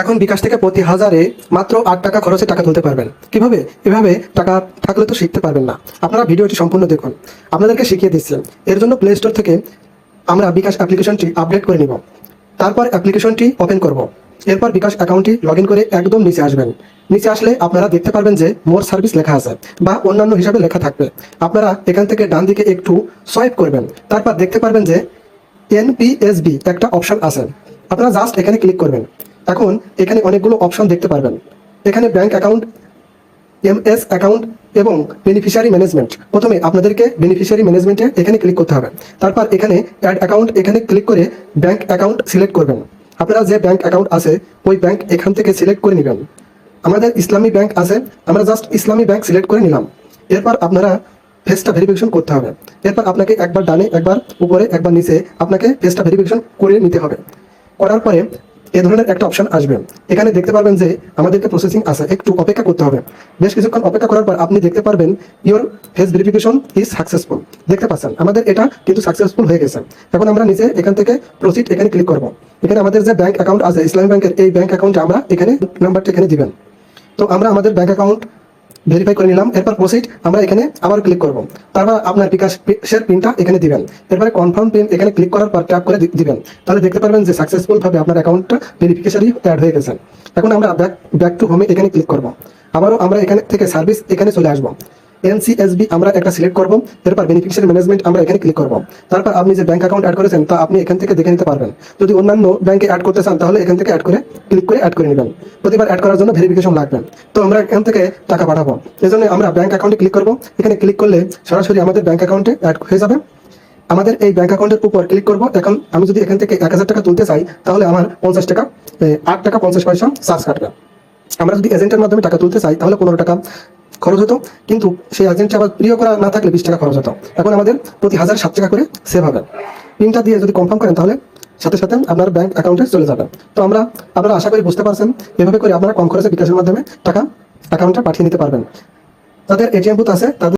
এখন বিকাশ থেকে প্রতি হাজারে মাত্র 8 টাকা খরচে টাকা তুলতে পারবেন। কিভাবে? এভাবে টাকা থাকলে তো শিখতে পারবেন না। আপনারা ভিডিওটি সম্পূর্ণ দেখুন, আপনাদেরকে শিখিয়ে দিচ্ছি। এর জন্য প্লে স্টোর থেকে আমরা বিকাশ অ্যাপ্লিকেশনটি আপডেট করে নিব। তারপর অ্যাপ্লিকেশনটি ওপেন করব। এরপর বিকাশ অ্যাকাউন্টটি লগ ইন করে একদম নিচে আসবেন। নিচে আসলে আপনারা দেখতে পারবেন যে মোর সার্ভিস লেখা আছে বা অন্যান্য হিসাবে লেখা থাকবে। আপনারা এখান থেকে ডান দিকে একটু সোয়াইপ করবেন। তারপর দেখতে পারবেন যে এনপিএসবি একটা অপশন আছে। আপনারা জাস্ট এখানে ক্লিক করবেন। এখন এখানে অনেকগুলো অপশন দেখতে পারবেন। এখানে ব্যাংক অ্যাকাউন্ট, এমএস অ্যাকাউন্ট এবং বেনিফিশিয়ারি ম্যানেজমেন্ট। প্রথমে আপনাদেরকে বেনিফিশিয়ারি ম্যানেজমেন্টে এখানে ক্লিক করতে হবে। তারপর এখানে অ্যাড অ্যাকাউন্ট এখানে ক্লিক করে ব্যাংক অ্যাকাউন্ট সিলেক্ট করবেন। আপনারা যে ব্যাংক অ্যাকাউন্ট আছে ওই ব্যাংক এখান থেকে সিলেক্ট করে নেবেন। আমাদের ইসলামী ব্যাংক আছে, আমরা জাস্ট ইসলামী ব্যাংক সিলেক্ট করে নিলাম। এরপর আপনারা ফেসটা ভেরিফিকেশন করতে হবে। এরপর আপনাকে একবার ডানে, একবার উপরে, একবার নিচে আপনাকে ফেসটা ভেরিফিকেশন করে নিতে হবে। করার পরে এ ধরনের একটা অপশন আসবে। এখানে দেখতে পারবেন যে আমাদেরকে প্রসেসিং আছে, একটু অপেক্ষা করতে হবে। বেশ কিছুক্ষণ অপেক্ষা করার পর আপনি দেখতে পারবেন your face verification is successful. দেখতে পাচ্ছেন আমাদের এটা কিন্তু সাকসেসফুল হয়ে গেছে। এখন আমরা নিচে এখান থেকে প্রসিড এখানে ক্লিক করব। এখানে আমাদের যে ব্যাংক অ্যাকাউন্ট আছে ইসলামী ব্যাংকের, এই ব্যাংক অ্যাকাউন্টে আমরা এখানে নাম্বারটা এখানে দিবেন। তো আমরা আমাদের ব্যাংক অ্যাকাউন্ট ভেরিফাই করে নিলাম। এরপর প্রসিড আমরা এখানে আবার ক্লিক করব। তারপর আপনার বিকাশের পিনটা এখানে দিবেন। এরপরে কনফার্ম পিন এখানে ক্লিক করার পর ট্যাপ করে দিবেন। তাহলে দেখতে পারবেন যে সাকসেসফুল ভাবে আপনার অ্যাকাউন্টটা বেনিফিশিয়ারি অ্যাড হয়ে গেছে। এখন আমরা ব্যাক টু হোমে এখানে ক্লিক করব। আবারও আমরা এখানে থেকে সার্ভিস এখানে চলে আসবো। এনসিএসবি আমরা একটা সিলেক্ট করব। এরপর বেনিফিশিয়ারি ম্যানেজমেন্ট আমরা এখানে ক্লিক করব। তারপর আপনি যে ব্যাংক অ্যাকাউন্ট অ্যাড করেছেন তা আপনি এখান থেকে দেখে নিতে পারবেন। যদি অন্যান্য ব্যাংকে অ্যাড করতে চান তাহলে এখান থেকে ক্লিক করে অ্যাড করে নেবেন। প্রতিবার অ্যাড করার জন্য ভেরিফিকেশন লাগবে। তো আমরা এখান থেকে টাকা পাঠাবো, এই জন্য আমরা ব্যাংক অ্যাকাউন্টে ক্লিক করব। এখানে ক্লিক করলে সরাসরি আমাদের ব্যাংক অ্যাকাউন্টে অ্যাড হয়ে যাবে। আমাদের এই ব্যাংক অ্যাকাউন্টের উপর ক্লিক করব। এখন আমি যদি এখান থেকে 1000 টাকা তুলতে চাই তাহলে আমার 50 টাকা 8 টাকা 50 পয়সা চার্জ কাটবে। আমরা যদি এজেন্টের মাধ্যমে টাকা তুলতে চাই তাহলে 15 টাকা খরচ হতো, কিন্তু সেই এজেন্টটা আবার প্রিয় করা না থাকলে 20 টাকা খরচ হতো। এখন আমাদের প্রতি 1000 7 টাকা করে সেভ হবে। পিনটা দিয়ে যদি কনফার্ম করেন তাহলে সাথে সাথে আপনার ব্যাংক অ্যাকাউন্টে চলে যাবে। তো আপনারা আশা করি বুঝতে পারছেন, এভাবে করে আপনারা কম খরচে বিকাশের মাধ্যমে টাকা অ্যাকাউন্টে পাঠিয়ে নিতে পারবেন। তাদের এটিএম বুথ আছে তাদের